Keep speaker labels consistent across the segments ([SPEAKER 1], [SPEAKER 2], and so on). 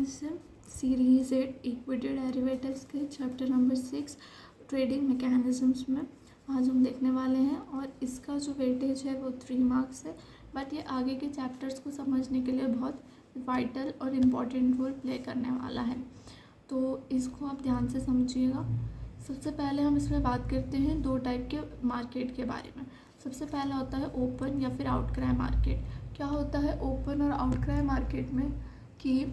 [SPEAKER 1] Mechanism series 8 equity derivatives के chapter number 6 trading mechanisms में आज हम देखने वाले हैं। और इसका जो वेटेज है वो 3 मार्क्स है, बट ये आगे के चैप्टर्स को समझने के लिए बहुत वाइटल और इम्पॉर्टेंट रोल प्ले करने वाला है, तो इसको आप ध्यान से समझिएगा। सबसे पहले हम इसमें बात करते हैं दो टाइप के मार्केट के बारे में। सबसे पहला होता है ओपन या फिर आउटक्राई मार्केट। क्या होता है ओपन और आउटक्राई मार्केट में कि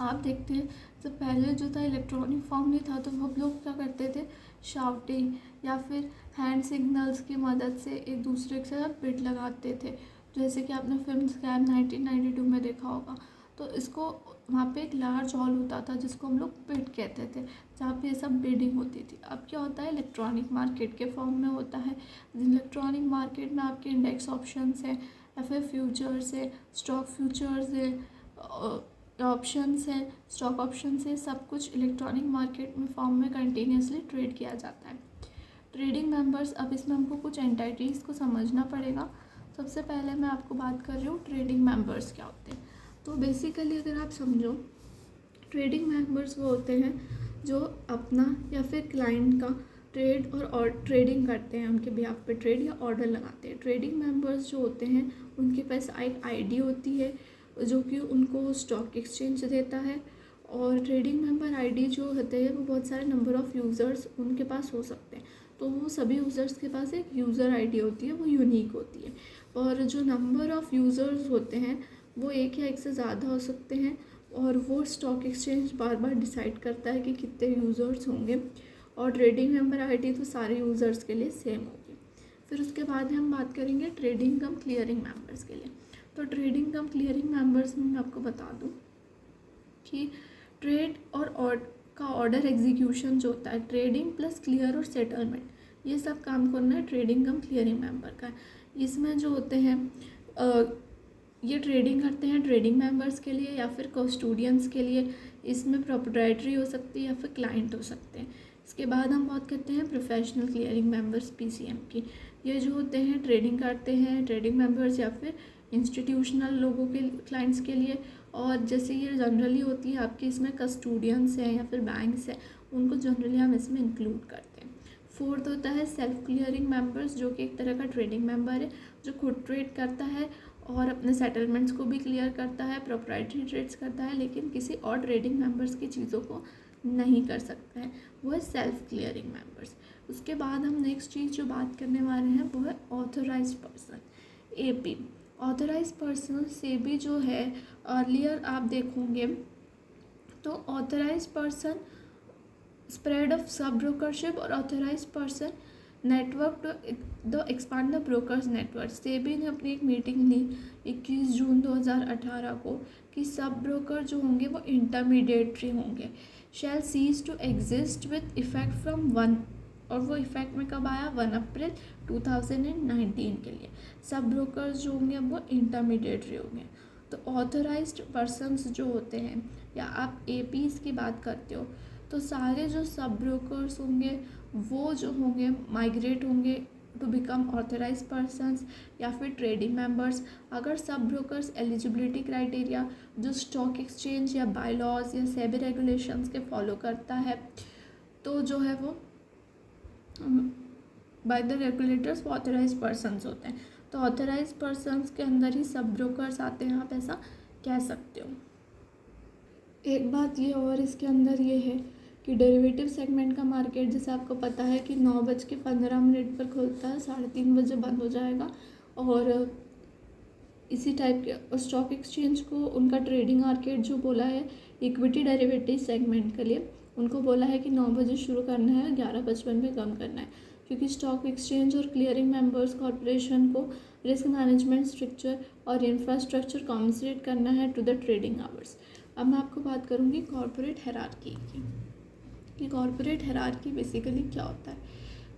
[SPEAKER 1] आप देखते हैं जब पहले जो था इलेक्ट्रॉनिक फॉर्म नहीं था, तो वो लोग क्या करते थे, शाउटिंग या फिर हैंड सिग्नल्स की मदद से एक दूसरे के साथ बिट लगाते थे, जैसे कि आपने फिल्म स्कैम 1992 में देखा होगा। तो इसको वहाँ पे एक लार्ज हॉल होता था जिसको हम लोग बिड कहते थे, जहाँ पे ये सब बिडिंग होती थी। अब क्या होता है, इलेक्ट्रॉनिक मार्केट के फॉर्म में होता है। इलेक्ट्रॉनिक मार्केट में आपके इंडेक्स ऑप्शंस है या फिर फ्यूचर्स है, स्टॉक फ्यूचर्स है, ऑप्शंस है, स्टॉक ऑप्शंस है, सब कुछ इलेक्ट्रॉनिक मार्केट में फॉर्म में कंटिन्यूसली ट्रेड किया जाता है। ट्रेडिंग मेंबर्स, अब इसमें हमको कुछ एंटिटीज़ को समझना पड़ेगा। सबसे पहले मैं आपको बात कर रही हूँ ट्रेडिंग मेंबर्स क्या होते हैं। तो बेसिकली अगर आप समझो, ट्रेडिंग मेंबर्स वो होते हैं जो अपना या फिर क्लाइंट का ट्रेड और ट्रेडिंग करते हैं, उनके बिहाफ पे ट्रेड या ऑर्डर लगाते हैं। ट्रेडिंग मेंबर्स जो होते हैं उनके पास एक आईडी होती है जो कि उनको स्टॉक एक्सचेंज देता है। और ट्रेडिंग मेंबर आईडी जो होते हैं वो बहुत सारे नंबर ऑफ़ यूज़र्स उनके पास हो सकते हैं, तो वो सभी यूज़र्स के पास एक यूज़र आईडी होती है, वो यूनिक होती है। और जो नंबर ऑफ़ यूज़र्स होते हैं वो एक या एक से ज़्यादा हो सकते हैं, और वो स्टॉक एक्सचेंज बार बार डिसाइड करता है कि कितने यूज़र्स होंगे। और ट्रेडिंग मेंबर आईडी तो सारे यूज़र्स के लिए सेम होगी। फिर उसके बाद हम बात करेंगे ट्रेडिंग कम क्लियरिंग मेंबर्स के लिए। तो ट्रेडिंग कम क्लियरिंग मेंबर्स में मैं आपको बता दूं कि ट्रेड और का ऑर्डर एग्जीक्यूशन जो होता है, ट्रेडिंग प्लस क्लियर और सेटलमेंट, ये सब काम करना है ट्रेडिंग कम क्लियरिंग मेंबर का। इसमें जो होते हैं ये ट्रेडिंग करते हैं ट्रेडिंग मेंबर्स के लिए या फिर कस्टोडियंस के लिए। इसमें प्रोप्राइटरी हो सकती है या फिर क्लाइंट हो सकते हैं। इसके बाद हम बात करते हैं प्रोफेशनल क्लियरिंग मेंबर्स पीसीएम की। ये जो होते हैं ट्रेडिंग करते हैं ट्रेडिंग मेंबर्स या फिर इंस्टीट्यूशनल लोगों के क्लाइंट्स के लिए। और जैसे ये जनरली होती है आपकी, इसमें कस्टोडियंस हैं या फिर बैंक्स हैं, उनको जनरली हम इसमें इंक्लूड करते हैं। फोर्थ होता है सेल्फ क्लियरिंग मेंबर्स, जो कि एक तरह का ट्रेडिंग मेंबर है जो खुद ट्रेड करता है और अपने सेटलमेंट्स को भी क्लियर करता है, प्रोप्राइटरी ट्रेड्स करता है, लेकिन किसी और ट्रेडिंग मेंबर्स की चीज़ों को नहीं कर सकता है, वो है सेल्फ क्लियरिंग मेंबर्स। उसके बाद हम नेक्स्ट चीज़ जो बात करने वाले हैं वो है authorised person, AP. Authorised person से भी जो है अर्लियर आप देखोगे तो ऑथराइज्ड पर्सन स्प्रेड ऑफ सब ब्रोकरशिप और authorised person network the expand the brokers network. SEBI ने अपनी एक मीटिंग ली 21 जून 2018 को कि सब ब्रोकर जो होंगे वो इंटरमीडिएटरी होंगे, shall cease to exist with effect from 1, और वो इफेक्ट में कब आया, 1 अप्रैल 2019 के लिए। सब ब्रोकर्स जो होंगे वो इंटरमीडिएटरी होंगे। तो ऑथराइज्ड पर्सन्स जो होते हैं या आप एपीज़ की बात करते हो, तो सारे जो सब ब्रोकर्स होंगे वो जो होंगे माइग्रेट होंगे टू बिकम ऑथराइज्ड पर्सन्स या फिर ट्रेडिंग मेंबर्स। अगर सब ब्रोकर्स एलिजिबिलिटी क्राइटेरिया जो स्टॉक एक्सचेंज या बायलॉज या सेबी रेगुलेशंस के फॉलो करता है, तो जो है वो बाय द रेगुलेटर्स वो ऑथराइज्ड पर्सन्स होते हैं। तो ऑथराइज्ड पर्सन्स के अंदर ही सब ब्रोकर्स आते हैं, आप ऐसा कह सकते हो। एक बात ये और इसके अंदर ये है कि डेरिवेटिव सेगमेंट का मार्केट, जैसे आपको पता है कि 9:15 पर खुलता है, 3:30 बजे बंद हो जाएगा। और इसी टाइप के स्टॉक एक्सचेंज को उनका ट्रेडिंग मार्केट जो बोला है इक्विटी डेरिवेटिव सेगमेंट के लिए, उनको बोला है कि 9 बजे शुरू करना है, 11:55 पे कम करना है, क्योंकि स्टॉक एक्सचेंज और क्लियरिंग मेंबर्स कॉरपोरेशन को रिस्क मैनेजमेंट स्ट्रक्चर और इंफ्रास्ट्रक्चर कॉम्पनसेट करना है टू द ट्रेडिंग आवर्स। अब मैं आपको बात करूँगी कॉरपोरेट हायरार्की की, कि कॉरपोरेट हायरार्की बेसिकली क्या होता है।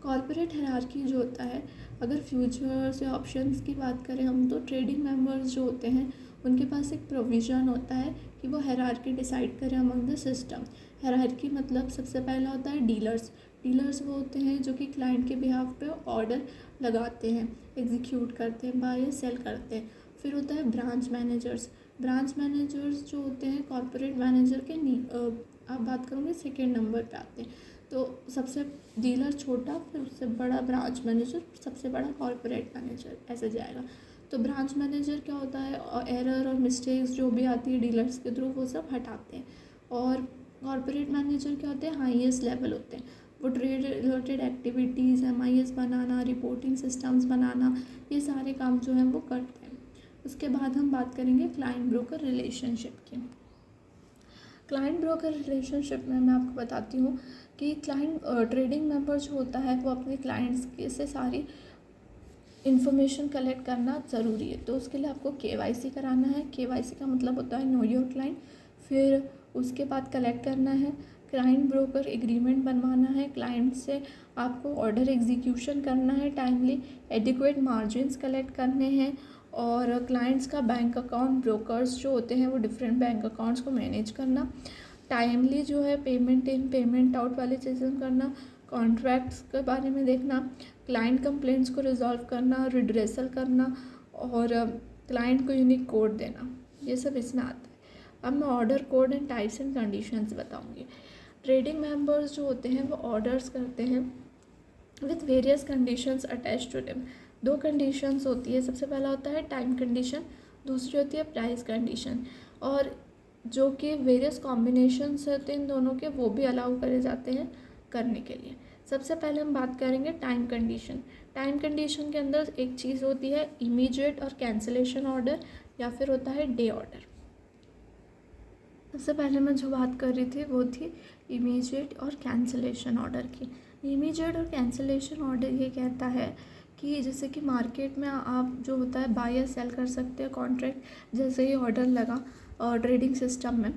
[SPEAKER 1] कॉरपोरेट हायरार्की जो होता है, अगर फ्यूचर्स या ऑप्शंस की बात करें हम, तो ट्रेडिंग मेंबर्स जो होते हैं उनके पास एक प्रोविज़न होता है कि वो हायरार्की डिसाइड करें अमंग द सिस्टम। हायरार्की मतलब सबसे पहला होता है डीलर्स। डीलर्स वो होते हैं जो कि क्लाइंट के बिहाफ पे ऑर्डर लगाते हैं, एग्जीक्यूट करते हैं, बाय या सेल करते हैं। फिर होता है ब्रांच मैनेजर्स। ब्रांच मैनेजर्स जो होते हैं कॉर्पोरेट मैनेजर के आप बात करोगे सेकेंड नंबर पे आते हैं। तो सबसे डीलर छोटा, फिर उससे बड़ा ब्रांच मैनेजर, सबसे बड़ा कॉर्पोरेट मैनेजर, ऐसे जाएगा। तो ब्रांच मैनेजर क्या होता है, एरर और मिस्टेक्स जो भी आती है डीलर्स के थ्रू वो सब हटाते हैं। और कॉर्पोरेट मैनेजर क्या होते हैं, हाईएस्ट लेवल होते हैं, वो ट्रेड रिलेटेड एक्टिविटीज़, MIS बनाना, रिपोर्टिंग सिस्टम्स बनाना, ये सारे काम जो हैं वो करते हैं। उसके बाद हम बात करेंगे क्लाइंट ब्रोकर रिलेशनशिप की। क्लाइंट ब्रोकर रिलेशनशिप में मैं आपको बताती हूँ कि क्लाइंट ट्रेडिंग मेंबर जो होता है वो अपने क्लाइंट्स से सारी इन्फॉर्मेशन कलेक्ट करना ज़रूरी है। तो उसके लिए आपको KYC कराना है। KYC का मतलब होता है नो योर क्लाइंट। फिर उसके बाद कलेक्ट करना है, क्लाइंट ब्रोकर एग्रीमेंट बनवाना है, क्लाइंट से आपको ऑर्डर एग्जीक्यूशन करना है टाइमली, एडिक्वेट मार्जिन्स कलेक्ट करने हैं, और क्लाइंट्स का बैंक अकाउंट, ब्रोकर्स जो होते हैं वो डिफरेंट बैंक अकाउंट्स को मैनेज करना, टाइमली जो है पेमेंट इन पेमेंट आउट वाली चीज़ें करना, कॉन्ट्रैक्ट्स के बारे में देखना, क्लाइंट कंप्लेंट्स को रिजॉल्व करना, रिड्रेसल करना, और क्लाइंट को यूनिक कोड देना, ये सब इसमें आता है। अब मैं order code and types and conditions बताऊंगी। ट्रेडिंग मेंबर्स जो होते हैं वो ऑर्डर्स करते हैं with various conditions attach to them. 2 conditions होती है, सबसे पहला होता है टाइम कंडीशन, दूसरी होती है प्राइस कंडीशन, और जो कि वेरियस कॉम्बिनेशंस होते हैं इन दोनों के, वो भी अलाउ करे जाते हैं करने के लिए। सबसे पहले हम बात करेंगे टाइम कंडीशन। टाइम कंडीशन के अंदर एक चीज़ होती है इमीडिएट और कैंसिलेशन ऑर्डर, या फिर होता है डे ऑर्डर। सबसे पहले मैं जो बात कर रही थी वो थी इमीडिएट और कैंसिलेशन ऑर्डर की। इमीडिएट और कैंसिलेशन ऑर्डर ये कहता है कि जैसे कि मार्केट में आप जो होता है बाय या सेल कर सकते हैं कॉन्ट्रैक्ट, जैसे ही ऑर्डर लगा ट्रेडिंग सिस्टम में,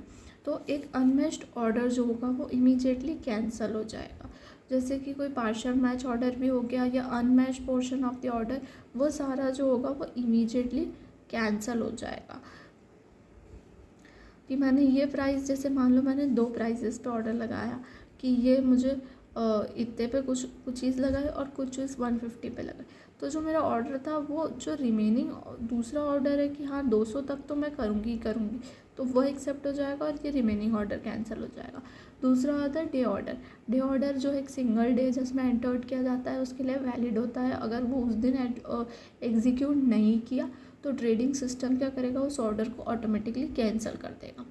[SPEAKER 1] तो एक अनमैच्ड ऑर्डर जो होगा वो इमीडिएटली कैंसिल हो जाएगा। जैसे कि कोई पार्शियल मैच ऑर्डर भी हो गया या unmatched portion of the order, वो सारा जो होगा वो इमीडिएटली कैंसिल हो जाएगा। कि मैंने ये प्राइस, जैसे मान लो मैंने 2 प्राइसेस पे ऑर्डर लगाया कि ये मुझे इतने पे कुछ चीज़ लगाए और कुछ चीज़ 150 पे लगाए, तो जो मेरा ऑर्डर था वो जो रिमेनिंग दूसरा ऑर्डर है कि हाँ 200 तक तो मैं करूँगी, तो वो एक्सेप्ट हो जाएगा और ये रिमेनिंग ऑर्डर कैंसिल हो जाएगा। दूसरा आता है डे ऑर्डर। डे ऑर्डर जो एक सिंगल डे जिसमें एंटर्ड किया जाता है उसके लिए वैलिड होता है। अगर वो उस दिन एग्जीक्यूट नहीं किया तो ट्रेडिंग सिस्टम क्या करेगा, उस ऑर्डर को ऑटोमेटिकली कैंसिल कर देगा।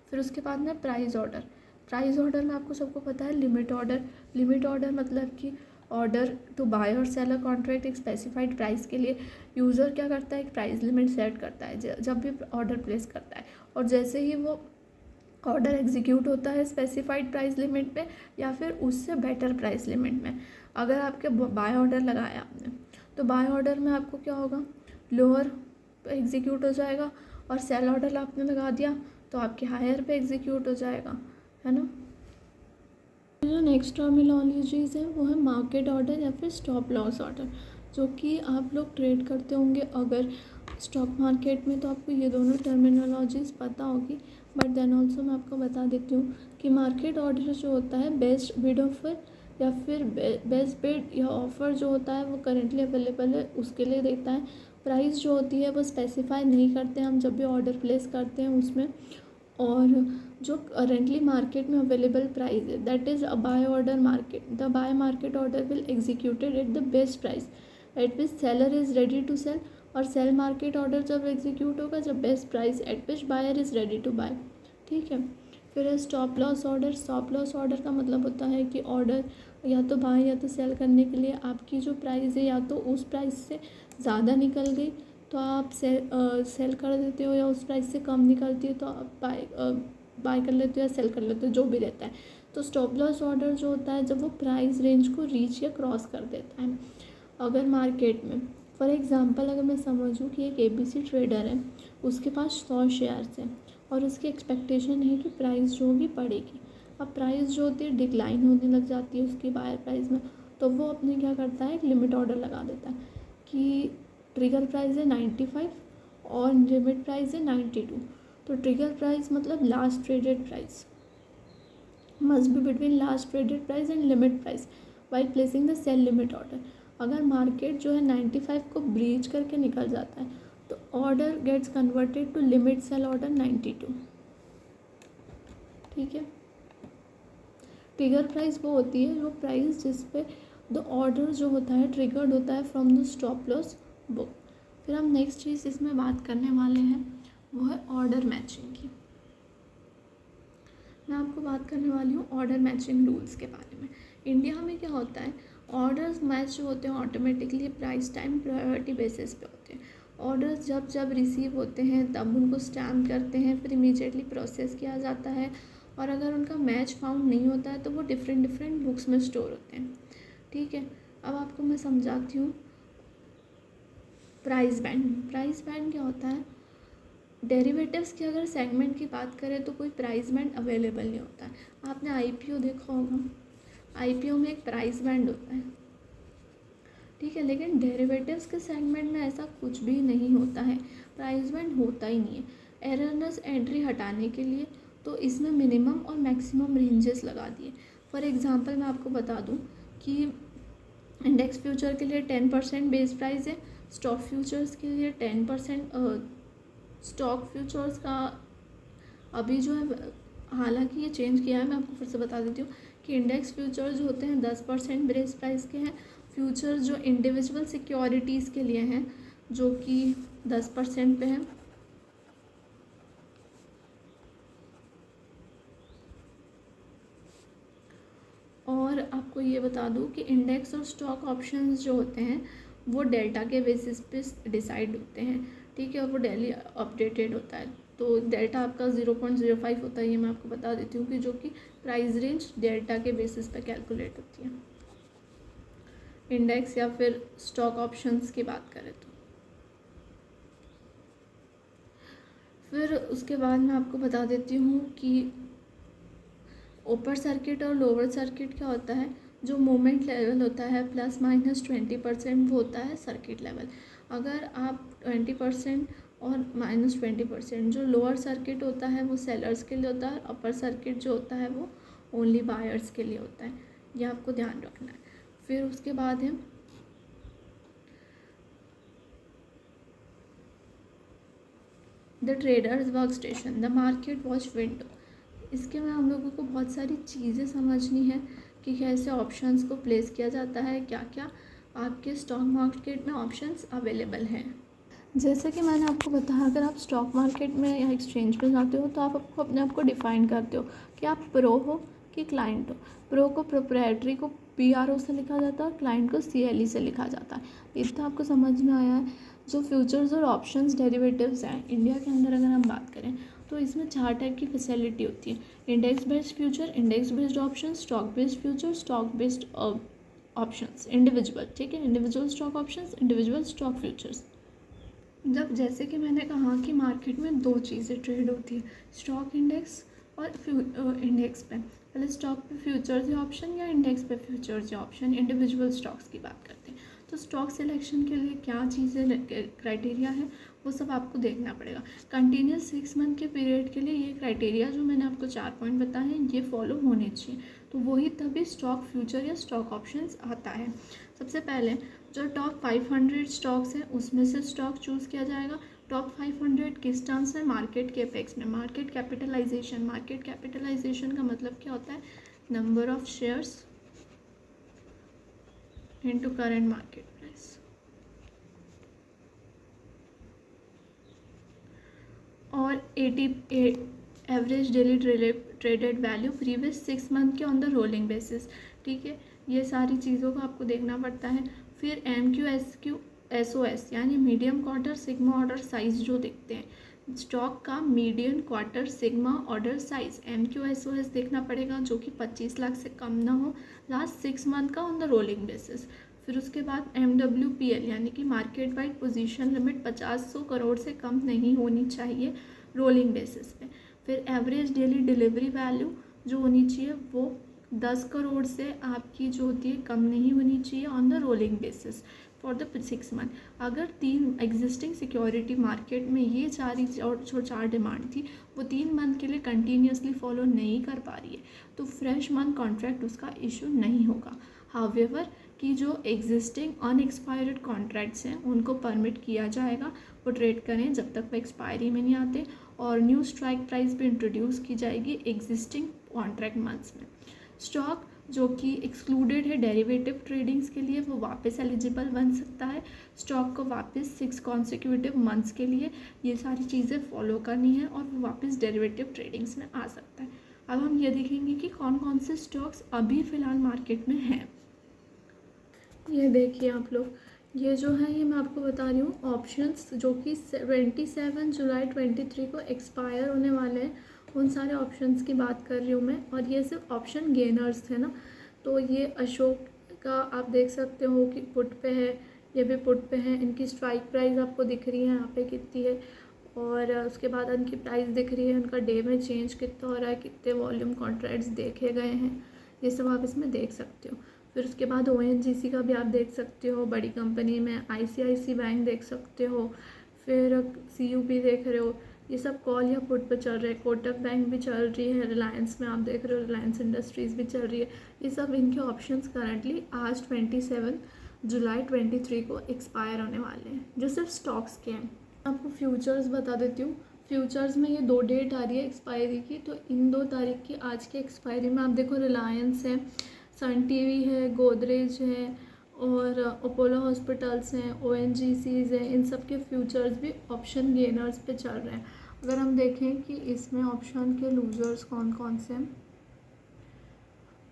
[SPEAKER 1] फिर उसके बाद में प्राइस ऑर्डर। प्राइस ऑर्डर में आपको सबको पता है लिमिट ऑर्डर। लिमिट ऑर्डर मतलब कि ऑर्डर टू बाय और सेल अ कॉन्ट्रैक्ट एक स्पेसिफाइड प्राइस के लिए यूज़र क्या करता है, एक प्राइस लिमिट सेट करता है जब भी ऑर्डर प्लेस करता है, और जैसे ही वो ऑर्डर एग्जीक्यूट होता है स्पेसिफाइड प्राइस लिमिट पे या फिर उससे बेटर प्राइस लिमिट में, अगर आपके बाय ऑर्डर लगाया आपने तो बाय ऑर्डर में आपको क्या होगा, लोअर पे एग्जीक्यूट हो जाएगा, और सेल ऑर्डर आपने लगा दिया तो आपके हायर पे एग्जीक्यूट हो जाएगा, है ना। जो नेक्स्ट टर्मिनोलॉजीज़ है वो है मार्केट ऑर्डर या फिर स्टॉप लॉस ऑर्डर, जो कि आप लोग ट्रेड करते होंगे अगर स्टॉक मार्केट में, तो आपको ये दोनों टर्मिनोलॉजीज़ पता होगी, बट देन ऑल्सो मैं आपको बता देती हूँ कि मार्केट ऑर्डर जो होता है बेस्ट बिड ऑफर या फिर बेस्ट बिड या ऑफ़र जो होता है वो करेंटली अवेलेबल है उसके लिए देता है। प्राइस जो होती है वो स्पेसिफाई नहीं करते हम जब भी ऑर्डर प्लेस करते हैं उसमें, और जो करेंटली मार्केट में अवेलेबल प्राइस है that is a buy order market. The buy market order will executed at the best price at which seller is ready to sell, और सेल मार्केट ऑर्डर जब execute होगा जब best price at which buyer is ready to buy, ठीक है। फिर है stop loss order. Stop loss order का मतलब होता है कि ऑर्डर या तो बाय या तो सेल करने के लिए आपकी जो प्राइस है या तो उस प्राइस से ज़्यादा निकल गई तो आप सेल कर देते हो, या उस प्राइस से कम निकलती है तो आप बाय कर लेते हो या सेल कर लेते हो, जो भी रहता है। तो स्टॉप लॉस ऑर्डर जो होता है जब वो प्राइस रेंज को रीच या क्रॉस कर देता है। अगर मार्केट में फॉर एग्जांपल अगर मैं समझूं कि एक ABC ट्रेडर है, उसके पास 100 शेयर्स हैं और उसकी एक्सपेक्टेशन है कि प्राइस जो होगी बढ़ेगी। अब प्राइस जो होती है डिक्लाइन होने लग जाती है उसकी बायर प्राइस में, तो वो अपने क्या करता है एक लिमिट ऑर्डर लगा देता है कि ट्रिगर प्राइस है 95 और लिमिट प्राइस है 92। तो ट्रिगर प्राइस मतलब last traded price must be between last traded price and limit price while placing the sell limit order. अगर मार्केट जो है 95 को ब्रीच करके निकल जाता है तो order gets converted to limit sell order 92। ठीक है, ट्रिगर प्राइस वो होती है, वो प्राइस जिस पे द ऑर्डर जो होता है ट्रिगर्ड होता है from the stop loss book. फिर हम नेक्स्ट चीज़ इसमें बात करने वाले हैं वो है ऑर्डर मैचिंग की। मैं आपको बात करने वाली हूँ ऑर्डर मैचिंग रूल्स के बारे में। इंडिया में क्या होता है, ऑर्डर्स मैच जो होते हैं automatically price time priority basis पे होते हैं। ऑर्डर्स जब जब रिसीव होते हैं तब उनको स्टैम्प करते हैं, फिर इमीडिएटली प्रोसेस किया जाता है, और अगर उनका मैच फाउंड नहीं होता है तो वो डिफरेंट डिफरेंट बुक्स में स्टोर होते हैं। ठीक है, अब आपको मैं समझाती हूँ प्राइस बैंड। प्राइस बैंड क्या होता है, डेरिवेटिव्स की अगर सेगमेंट की बात करें तो कोई प्राइस बैंड अवेलेबल नहीं होता है। आपने आईपीओ देखा होगा, आईपीओ में एक प्राइस बैंड होता है। ठीक है, लेकिन डेरिवेटिव्स के सेगमेंट में ऐसा कुछ भी नहीं होता है, प्राइस बैंड होता ही नहीं है। एररनेस एंट्री हटाने के लिए तो इसमें मिनिमम और मैक्सिमम रेंजेस लगा दिए। फॉर एग्जांपल मैं आपको बता दूं कि इंडेक्स फ्यूचर के लिए 10% बेस प्राइस है, स्टॉक फ्यूचर्स के लिए 10%। स्टॉक फ्यूचर्स का अभी जो है, हालांकि ये चेंज किया है, मैं आपको फिर से बता देती हूँ कि इंडेक्स फ्यूचर्स जो होते हैं 10% बेस प्राइस के हैं। फ्यूचर्स जो इंडिविजुअल सिक्योरिटीज़ के लिए हैं जो कि 10% पे हैं। और आपको ये बता दूँ कि इंडेक्स और स्टॉक ऑप्शंस जो होते हैं वो डेल्टा के बेसिस पे डिसाइड होते हैं। ठीक है, और वो डेली अपडेटेड होता है। तो डेल्टा आपका 0.05 होता है, ये मैं आपको बता देती हूँ कि जो कि प्राइस रेंज डेल्टा के बेसिस पे कैलकुलेट होती है, इंडेक्स या फिर स्टॉक ऑप्शंस की बात करें तो। फिर उसके बाद मैं आपको बता देती हूँ कि अपर सर्किट और लोअर सर्किट क्या होता है। जो मोमेंट लेवल होता है ±20% वो होता है सर्किट लेवल। अगर आप 20% और -20%, जो लोअर सर्किट होता है वो सेलर्स के लिए होता है, अपर सर्किट जो होता है वो ओनली बायर्स के लिए होता है, ये आपको ध्यान रखना है। फिर उसके बाद है the traders work station, the market watch window. इसके में हम लोगों को बहुत सारी चीज़ें समझनी है कि कैसे ऑप्शंस को प्लेस किया जाता है, क्या क्या आपके स्टॉक मार्केट में ऑप्शंस अवेलेबल हैं। जैसे कि मैंने आपको बताया, अगर आप स्टॉक मार्केट में या एक्सचेंज पे जाते हो तो आप अपने आप को डिफ़ाइन करते हो कि आप प्रो हो कि क्लाइंट हो। प्रो को प्रोप्राइटरी को PRO से लिखा जाता है और क्लाइंट को CLE से लिखा जाता है। इतना आपको समझ में आया है। जो फ्यूचर्स और ऑप्शंस डेरिवेटिव्स हैं इंडिया के अंदर अगर हम बात करें तो इसमें 4 टाइप की फैसिलिटी होती है। Index based future, index based option, stock based future, stock based options, individual. ठीक है, individual stock options, individual stock futures. जब जैसे कि मैंने कहा कि मार्केट में 2 चीज़ें ट्रेड होती है, स्टॉक इंडेक्स और इंडेक्स पे। पहले स्टॉक पे फ्यूचर्स या ऑप्शन या इंडेक्स पे फ्यूचर्स या ऑप्शन, इंडिविजुअल स्टॉक्स की बात करते हैं। तो स्टॉक सिलेक्शन के लिए क्या चीज़ें क्राइटेरिया है वो सब आपको देखना पड़ेगा। कंटिन्यूस 6 मंथ के पीरियड के लिए ये क्राइटेरिया जो मैंने आपको 4 पॉइंट बताए हैं ये फॉलो होने चाहिए, तो वही तभी स्टॉक फ्यूचर या स्टॉक ऑप्शंस आता है। सबसे पहले जो टॉप 500 स्टॉक्स हैं उसमें से स्टॉक चूज़ किया जाएगा। टॉप 500 किस टर्म्स में, मार्केट केपेक्स में। मार्केट कैपिटलाइजेशन, मार्केट कैपिटलाइजेशन का मतलब क्या होता है, number of shares into current market price. और 80 average daily traded value previous 6 month के ऑन द रोलिंग बेसिस। ठीक है, ये सारी चीज़ों को आपको देखना पड़ता है। फिर MQ SOS यानी medium quarter sigma order size जो देखते हैं, स्टॉक का medium quarter sigma order size MQ SOS देखना पड़ेगा जो कि 25 लाख से कम ना हो, लास्ट 6 मंथ का ऑन द रोलिंग बेसिस। फिर उसके बाद MWPL यानी कि market wide position limit 50 crore से कम नहीं होनी चाहिए रोलिंग बेसिस पे। फिर एवरेज डेली डिलीवरी वैल्यू जो होनी चाहिए वो 10 करोड़ से आपकी जो होती है कम नहीं होनी चाहिए on the rolling basis for the 6 month. अगर 3 एग्जिस्टिंग सिक्योरिटी मार्केट में ये 4 डिमांड थी वो 3 मंथ के लिए कंटिन्यूसली फॉलो नहीं कर पा रही है तो फ्रेश मंथ कॉन्ट्रैक्ट उसका इशू नहीं होगा। हाउएवर कि जो एग्जिस्टिंग अनएक्सपायर्ड कॉन्ट्रैक्ट्स हैं उनको परमिट किया जाएगा वो ट्रेड करें जब तक वो एक्सपायरी में नहीं आते, और न्यू स्ट्राइक प्राइस भी इंट्रोड्यूस की जाएगी एग्जिस्टिंग कॉन्ट्रैक्ट मंथ्स में। स्टॉक जो कि एक्सक्लूडेड है डेरिवेटिव ट्रेडिंग्स के लिए वो वापस एलिजिबल बन सकता है। स्टॉक को वापस 6 कॉन्सिक्यूटिव मंथ्स के लिए ये सारी चीज़ें फॉलो करनी है और वो वापस डेरिवेटिव ट्रेडिंग्स में आ सकता है। अब हम ये देखेंगे कि कौन कौन से स्टॉक्स अभी फ़िलहाल मार्केट में हैं। ये देखिए आप लोग, ये जो है ये मैं आपको बता रही हूँ ऑप्शंस जो कि 27 जुलाई 23 को एक्सपायर होने वाले हैं, उन सारे ऑप्शंस की बात कर रही हूँ मैं। और ये सिर्फ ऑप्शन गेनर्स थे ना, तो ये अशोक का आप देख सकते हो कि पुट पे है, ये भी पुट पे है। इनकी स्ट्राइक प्राइस आपको दिख रही है यहाँ पे कितनी है, और उसके बाद इनकी प्राइस दिख रही है, उनका डे में चेंज कितना हो रहा है, कितने वॉल्यूम कॉन्ट्रैक्ट्स देखे गए हैं, ये सब आप इसमें देख सकते हो। फिर उसके बाद ONGC का भी आप देख सकते हो, बड़ी कंपनी में ICICI बैंक देख सकते हो, फिर CUP देख रहे हो, ये सब कॉल या पुट पे चल रहे हैं। कोटक बैंक भी चल रही है, रिलायंस में आप देख रहे हो, रिलायंस इंडस्ट्रीज़ भी चल रही है। ये सब इनके ऑप्शंस करंटली आज 27 जुलाई 23 को एक्सपायर होने वाले हैं, जो सिर्फ स्टॉक्स के हैं। आपको फ्यूचर्स बता देती हूँ। फ्यूचर्स में ये 2 डेट आ रही है एक्सपायरी की, तो इन 2 तारीख की आज के एक्सपायरी में आप देखो रिलायंस है, सन टीवी है, गोदरेज है, और अपोलो हॉस्पिटल्स हैं, ONGCs हैं, इन सब के फ्यूचर्स भी ऑप्शन गेनर्स पे चल रहे हैं। अगर हम देखें कि इसमें ऑप्शन के लूजर्स कौन कौन से हैं,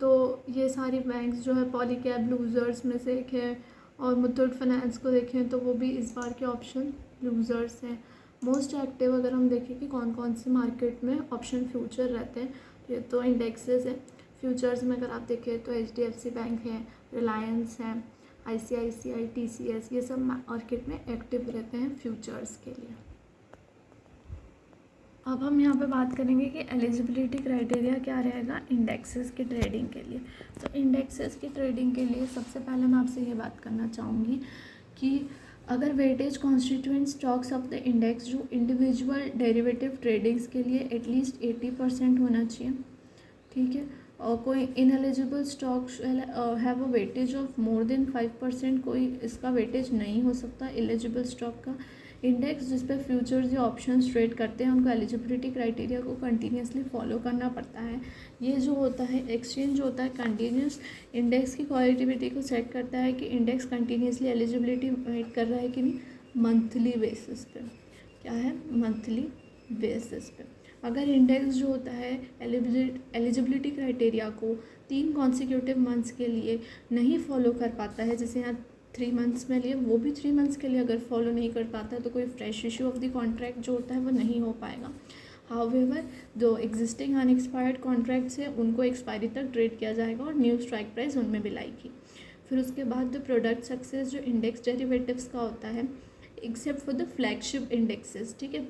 [SPEAKER 1] तो ये सारी बैंक्स जो है पॉलीकैब लूजर्स में से एक है, और मुथूट फाइनेंस को देखें तो वो भी इस बार के ऑप्शन लूजर्स हैं। मोस्ट एक्टिव अगर हम देखें कि कौन कौन से मार्केट में ऑप्शन फ्यूचर रहते हैं, तो ये तो इंडेक्सेस हैं। फ्यूचर्स में अगर आप देखें तो HDFC बैंक है, रिलायंस है, ICICI, TCS, ये सब मार्केट में एक्टिव रहते हैं फ्यूचर्स के लिए। अब हम यहाँ पे बात करेंगे कि एलिजिबिलिटी क्राइटेरिया क्या रहेगा इंडेक्सेस की ट्रेडिंग के लिए। तो इंडेक्सेस की ट्रेडिंग के लिए सबसे पहले मैं आपसे ये बात करना चाहूँगी कि अगर weightage constituent stocks of the index जो इंडिविजुअल डेरिवेटिव ट्रेडिंग्स के लिए एटलीस्ट 80% होना चाहिए, ठीक है। और कोई ineligible stock have a weightage of more than 5%, कोई इसका वेटेज नहीं हो सकता एलिजिबल स्टॉक का। इंडेक्स जिस पे फ्यूचर्स या ऑप्शंस ट्रेड करते हैं उनको एलिजिबिलिटी क्राइटेरिया को कंटिन्यूसली फॉलो करना पड़ता है। ये जो होता है एक्सचेंज जो होता है कंटिन्यूस इंडेक्स की क्वालिटिविटी को सेट करता है कि इंडेक्स कंटिन्यूसली एलिजिबिलिटी मीट कर रहा है कि नहीं, मंथली बेसिस पे। क्या है, मंथली बेसिस पे। अगर इंडेक्स जो होता है एलिजिबिलिटी क्राइटेरिया को 3 कॉन्सिक्यूटिव मंथ्स के लिए नहीं फॉलो कर पाता है, जैसे यहाँ 3 मंथ्स में लिए, वो भी 3 मंथ्स के लिए अगर फॉलो नहीं कर पाता है तो कोई fresh issue of the contract जो होता है वो नहीं हो पाएगा। हाउएवर जो एग्जिस्टिंग अनएक्सपायर्ड कॉन्ट्रैक्ट्स हैं उनको एक्सपायरी तक ट्रेड किया जाएगा और न्यू स्ट्राइक प्राइस उनमें भी लाएगी। फिर उसके बाद द प्रोडक्ट सक्सेस जो इंडेक्स डेरिवेटिव्स का होता है except for the flagship indexes, ठीक है।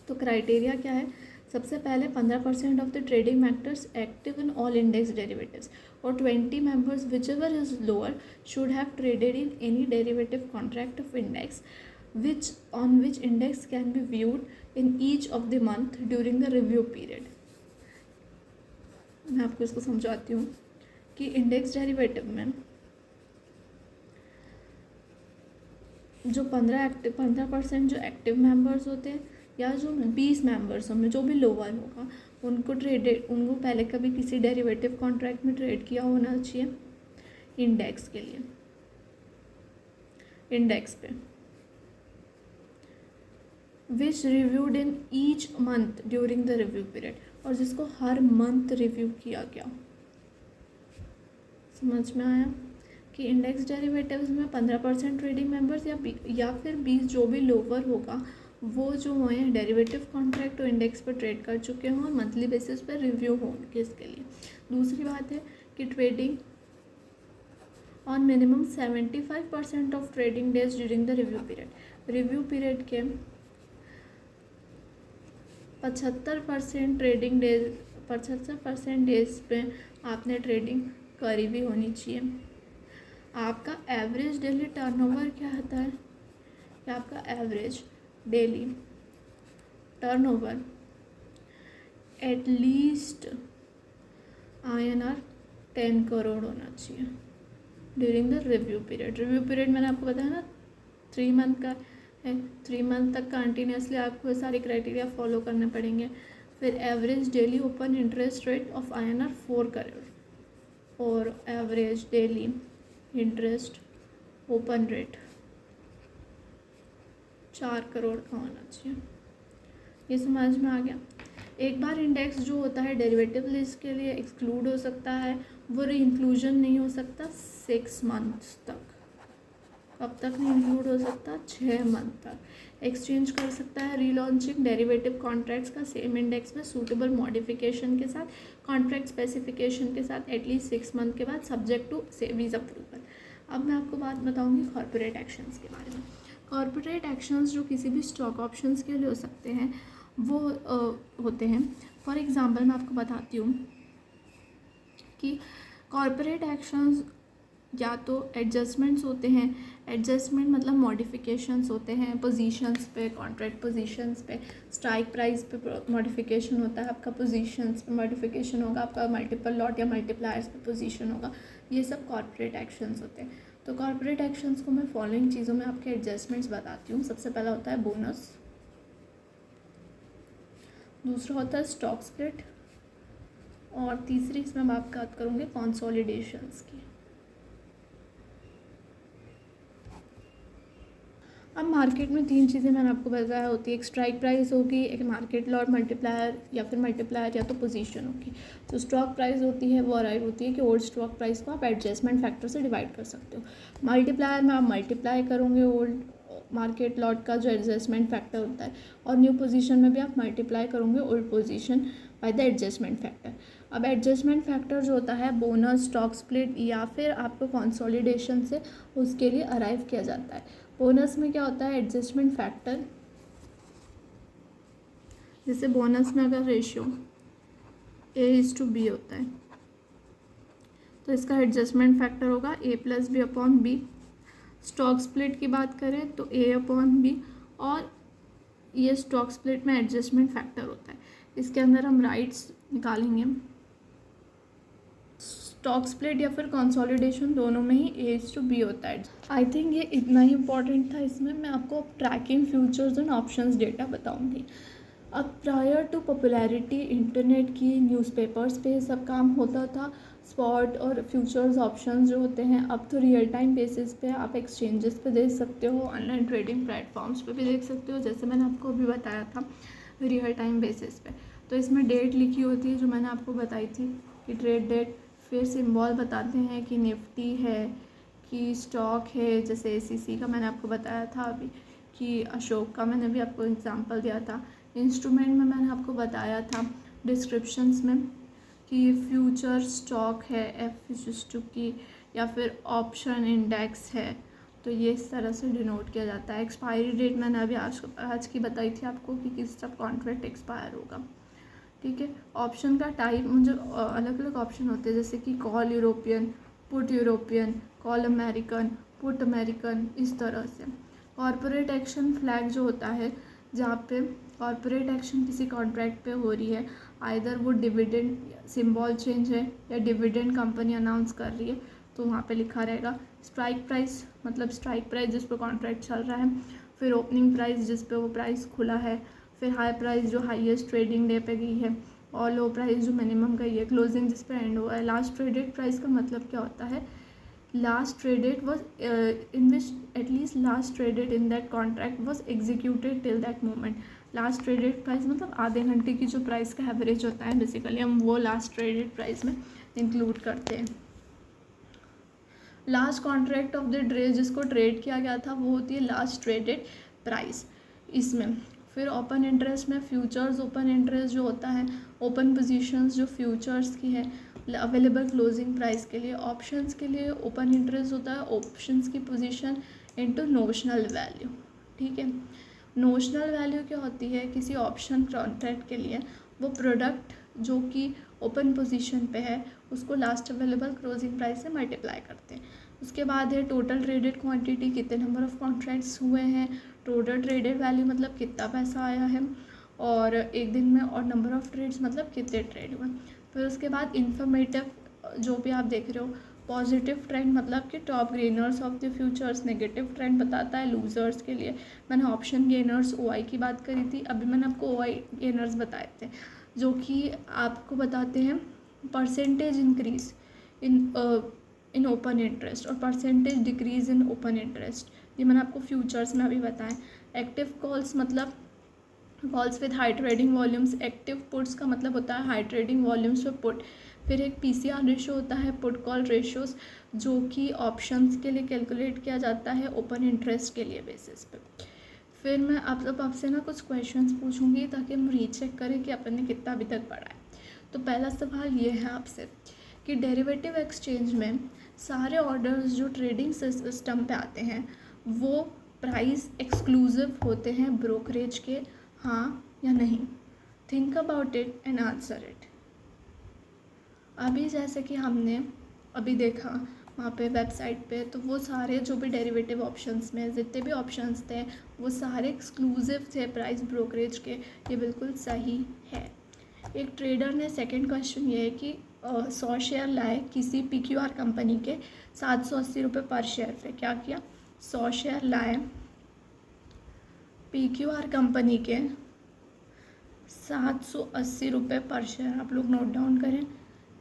[SPEAKER 1] तो क्राइटेरिया क्या है, सबसे पहले 15% of the trading matters active in all index derivatives, और 20 members which ever is lower should have traded in any derivative contract of index which on which index can be viewed in each of the month during the review period। मैं आपको इसको समझाती हूँ कि index derivative में जो 15% जो active members होते हैं या जो 20 मेंबर्स में जो भी लोअर होगा उनको पहले कभी किसी डेरिवेटिव कॉन्ट्रैक्ट में ट्रेड किया होना चाहिए इंडेक्स के लिए, इंडेक्स पे, which reviewed in each month during the review period, और जिसको हर मंथ रिव्यू किया गया। समझ में आया कि इंडेक्स डेरिवेटिव्स में 15% ट्रेडिंग मेंबर्स या फिर 20 जो भी लोअर होगा वो जो हैं डेरिवेटिव कॉन्ट्रैक्ट और इंडेक्स पर ट्रेड कर चुके हों, मंथली बेसिस पर रिव्यू हो उनके इसके लिए। दूसरी बात है कि trading on minimum 75% of trading days during the review period. Review period के 75% ट्रेडिंग डेज 75% डेज पे आपने ट्रेडिंग करी भी होनी चाहिए। आपका एवरेज डेली टर्नओवर क्या होता है कि आपका average daily turnover at least INR 10 crore होना चाहिए, during the review period. Review period मैंने आपको बताया ना 3 मंथ का है, 3 मंथ तक कंटिन्यूसली आपको सारी क्राइटेरिया फॉलो करने पड़ेंगे। फिर average daily open interest rate of INR 4 crore और average daily interest open rate 4 crore का होना चाहिए। ये समझ में आ गया। एक बार इंडेक्स जो होता है डेरिवेटिव लिस्ट के लिए एक्सक्लूड हो सकता है, वो री इंक्लूजन नहीं हो सकता 6 मंथ्स तक। कब तक नहीं इंक्लूड हो सकता? 6 मंथ तक। एक्सचेंज कर सकता है रीलॉन्चिंग डेरिवेटिव कॉन्ट्रैक्ट्स का सेम इंडेक्स में सूटेबल मॉडिफिकेशन के साथ, कॉन्ट्रैक्ट स्पेसिफिकेशन के साथ एटलीस्ट 6 मंथ के बाद, सब्जेक्ट टू सेबीज अप्रूवल। अब मैं आपको बात बताऊंगी कॉर्पोरेट एक्शंस के बारे में। कॉर्पोरेट एक्शंस जो किसी भी स्टॉक ऑप्शंस के लिए हो सकते हैं वो होते हैं। फॉर एग्जांपल मैं आपको बताती हूँ कि कॉर्पोरेट एक्शंस या तो एडजस्टमेंट्स होते हैं, एडजस्टमेंट मतलब मॉडिफिकेशंस होते हैं पोजीशंस पे, कॉन्ट्रैक्ट पोजीशंस पे, स्ट्राइक प्राइस पे मॉडिफिकेशन होता है, आपका पोजीशंस पे मॉडिफिकेशन होगा, आपका मल्टीपल लॉट या मल्टीप्लायर्स पे पोजीशन होगा। ये सब कॉर्पोरेट एक्शंस होते हैं। तो कॉर्पोरेट एक्शंस को मैं फॉलोइंग चीज़ों में आपके एडजस्टमेंट्स बताती हूँ। सबसे पहला होता है बोनस, दूसरा होता है स्टॉक स्प्लिट, और तीसरी इसमें बात करूँगी कंसोलिडेशंस की। अब मार्केट में 3 चीज़ें मैंने आपको बताया होती है, एक स्ट्राइक प्राइस होगी, एक मार्केट लॉट मल्टीप्लायर या फिर मल्टीप्लायर या तो पोजीशन होगी। तो स्टॉक प्राइस होती है वो अराइव होती है कि ओल्ड स्टॉक प्राइस को आप एडजस्टमेंट फैक्टर से डिवाइड कर सकते हो। मल्टीप्लायर में आप मल्टीप्लाई करोगे ओल्ड मार्केट लॉट का जो एडजस्टमेंट फैक्टर होता है, और न्यू पोजीशन में भी आप मल्टीप्लाई करोगे old position by the adjustment factor. अब एडजस्टमेंट फैक्टर जो होता है बोनस, स्टॉक स्प्लिट या फिर आपको कंसोलिडेशन से उसके लिए अराइव किया जाता है। बोनस में क्या होता है एडजस्टमेंट फैक्टर, जैसे बोनस में अगर रेशियो A/B होता है तो इसका एडजस्टमेंट फैक्टर होगा A+B/B। स्टॉक स्प्लिट की बात करें तो A/B, और ये स्टॉक स्प्लिट में एडजस्टमेंट फैक्टर होता है। इसके अंदर हम राइट्स निकालेंगे। स्टॉक स्प्लिट या फिर कंसोलिडेशन दोनों में ही A/B होता है। आई थिंक ये इतना ही इम्पॉर्टेंट था। इसमें मैं आपको tracking futures and options data बताऊंगी। अब प्रायर टू पॉपुलैरिटी इंटरनेट की न्यूज़पेपर्स पे सब काम होता था। स्पॉट और फ्यूचर्स ऑप्शंस जो होते हैं अब तो रियल टाइम बेसिस पे आप एक्सचेंजेस पे देख सकते हो, ऑनलाइन ट्रेडिंग प्लेटफॉर्म्स पे भी देख सकते हो, जैसे मैंने आपको अभी बताया था रियल टाइम बेसिस पे। तो इसमें डेट लिखी होती है जो मैंने आपको बताई थी कि ट्रेड डेट, फिर सिंबल बताते हैं कि निफ्टी है कि स्टॉक है, जैसे ACC का मैंने आपको बताया था अभी, कि अशोक का मैंने भी आपको एग्जांपल दिया था। इंस्ट्रूमेंट में मैंने आपको बताया था डिस्क्रिप्शंस में कि फ्यूचर स्टॉक है F की, या फिर ऑप्शन इंडेक्स है, तो ये इस तरह से डिनोट किया जाता है। एक्सपायरी डेट मैंने अभी आज की बताई थी आपको कि किस सब कॉन्ट्रैक्ट एक्सपायर होगा, ठीक है। ऑप्शन का टाइप मुझे अलग अलग ऑप्शन होते हैं, जैसे कि call European, put European, call American, put American, इस तरह से। कॉर्पोरेट एक्शन फ्लैग जो होता है, जहाँ पे कॉर्पोरेट एक्शन किसी कॉन्ट्रैक्ट पे हो रही है, आइदर वो डिविडेंड सिंबल चेंज है या डिविडेंड कंपनी अनाउंस कर रही है, तो वहाँ पे लिखा रहेगा। स्ट्राइक प्राइस मतलब स्ट्राइक प्राइस जिस पे कॉन्ट्रैक्ट चल रहा है, फिर ओपनिंग प्राइस जिस पे वो प्राइस खुला है, फिर हाई प्राइस जो हाईएस्ट ट्रेडिंग डे पे गई है, और लो प्राइस जो मिनिमम गई है, क्लोजिंग जिस पे एंड हुआ है। लास्ट ट्रेडेड प्राइस का मतलब क्या होता है, last traded was in which at least last traded in that contract was executed till that moment. Last traded price मतलब आधे घंटे की जो प्राइस का एवरेज होता है, बेसिकली हम वो लास्ट ट्रेडेड प्राइस में इंक्लूड करते हैं। Last contract of the day जिसको ट्रेड किया गया था वो होती है लास्ट ट्रेडेड प्राइस इसमें। फिर ओपन इंटरेस्ट में फ्यूचर्स ओपन इंटरेस्ट जो होता है, ओपन पोजीशंस जो फ्यूचर्स की है अवेलेबल क्लोजिंग प्राइस के लिए। ऑप्शंस के लिए ओपन इंटरेस्ट होता है ऑप्शंस की पोजीशन इनटू नोशनल वैल्यू, ठीक है। नोशनल वैल्यू क्या होती है, किसी ऑप्शन कॉन्ट्रैक्ट के लिए वो प्रोडक्ट जो कि ओपन पोजीशन पे है उसको लास्ट अवेलेबल क्लोजिंग प्राइस से मल्टीप्लाई करते हैं। उसके बाद है टोटल ट्रेडेड क्वांटिटी, कितने नंबर ऑफ़ कॉन्ट्रैक्ट्स हुए हैं, टोटल ट्रेडेड वैल्यू मतलब कितना पैसा आया है और एक दिन में, और नंबर ऑफ़ ट्रेड्स मतलब कितने ट्रेड हुए। फिर उसके बाद इन्फॉर्मेटिव जो भी आप देख रहे हो पॉजिटिव ट्रेंड मतलब कि top gainers of the futures, negative trend बताता है लूजर्स के लिए। मैंने ऑप्शन गेनर्स OI की बात करी थी, अभी मैंने आपको OI गेनर्स बताए थे जो कि आपको बताते हैं percentage increase in open interest और percentage decrease in open interest, ये मैंने आपको फ्यूचर्स में अभी बताया। एक्टिव कॉल्स मतलब calls with high trading volumes, active puts का मतलब होता है हाई ट्रेडिंग वॉल्यूम्स पे पुट। फिर एक PCR रेशो होता है पुट कॉल रेशोज, जो कि ऑप्शंस के लिए कैलकुलेट किया जाता है ओपन इंटरेस्ट के लिए बेसिस पे। फिर मैं आपसे ना कुछ क्वेश्चंस पूछूंगी ताकि हम रीचेक करें कि अपन ने कितना अभी तक पढ़ा है। तो पहला सवाल ये है आपसे कि डेरिवेटिव एक्सचेंज में सारे ऑर्डर्स जो ट्रेडिंग सिस्टम पे आते हैं वो प्राइस एक्सक्लूसिव होते हैं ब्रोकरेज के, हाँ या नहीं? Think about it and answer it. अभी जैसे कि हमने अभी देखा वहाँ पे वेबसाइट पे, तो वो सारे जो भी डेरिवेटिव ऑप्शंस में जितने भी ऑप्शंस थे वो सारे एक्सक्लूसिव थे प्राइस ब्रोकरेज के, ये बिल्कुल सही है। एक ट्रेडर ने, सेकंड क्वेश्चन ये है कि 100 शेयर लाए किसी PQR कंपनी के 780 रुपये पर शेयर पे। क्या किया? 100 शेयर लाए PQR कंपनी के 780 रुपये पर शेयर, आप लोग नोट डाउन करें,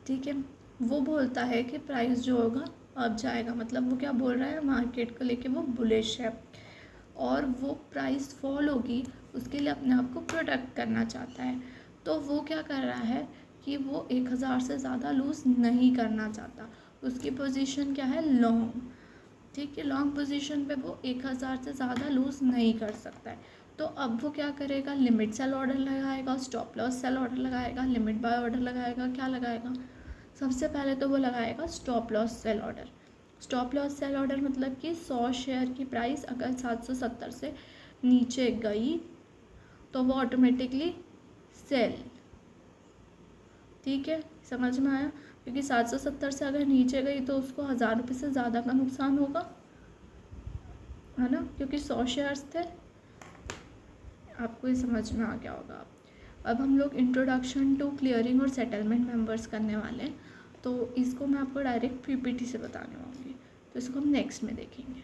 [SPEAKER 1] ठीक है। वो बोलता है कि प्राइस जो होगा अब जाएगा, मतलब वो क्या बोल रहा है, मार्केट को लेके वो बुलिश है और वो प्राइस फॉल होगी उसके लिए अपने आप को प्रोटेक्ट करना चाहता है। तो वो क्या कर रहा है कि वो 1000 से ज़्यादा लूज़ नहीं करना चाहता, उसकी पोजीशन क्या है, लॉन्ग, ठीक है। लॉन्ग पोजीशन पे वो 1000 से ज़्यादा लूज़ नहीं कर सकता है। तो अब वो क्या करेगा, लिमिट सेल ऑर्डर लगाएगा, स्टॉप लॉस सेल ऑर्डर लगाएगा, लिमिट बाय ऑर्डर लगाएगा, क्या लगाएगा? सबसे पहले तो वो लगाएगा stop loss sell order. Stop loss sell order मतलब कि 100 शेयर की प्राइस अगर 770 से नीचे गई तो वो ऑटोमेटिकली सेल, ठीक है, समझ में आया? क्योंकि 770 से अगर नीचे गई तो उसको 1000 रुपये से ज़्यादा का नुकसान होगा, है ना, क्योंकि 100 शेयर्स थे। आपको ये समझ में आ गया होगा। अब हम लोग इंट्रोडक्शन टू क्लियरिंग और सेटलमेंट मेंबर्स करने वाले हैं, तो इसको मैं आपको डायरेक्ट PPT से बताने वाली हूँ, तो इसको हम नेक्स्ट में देखेंगे।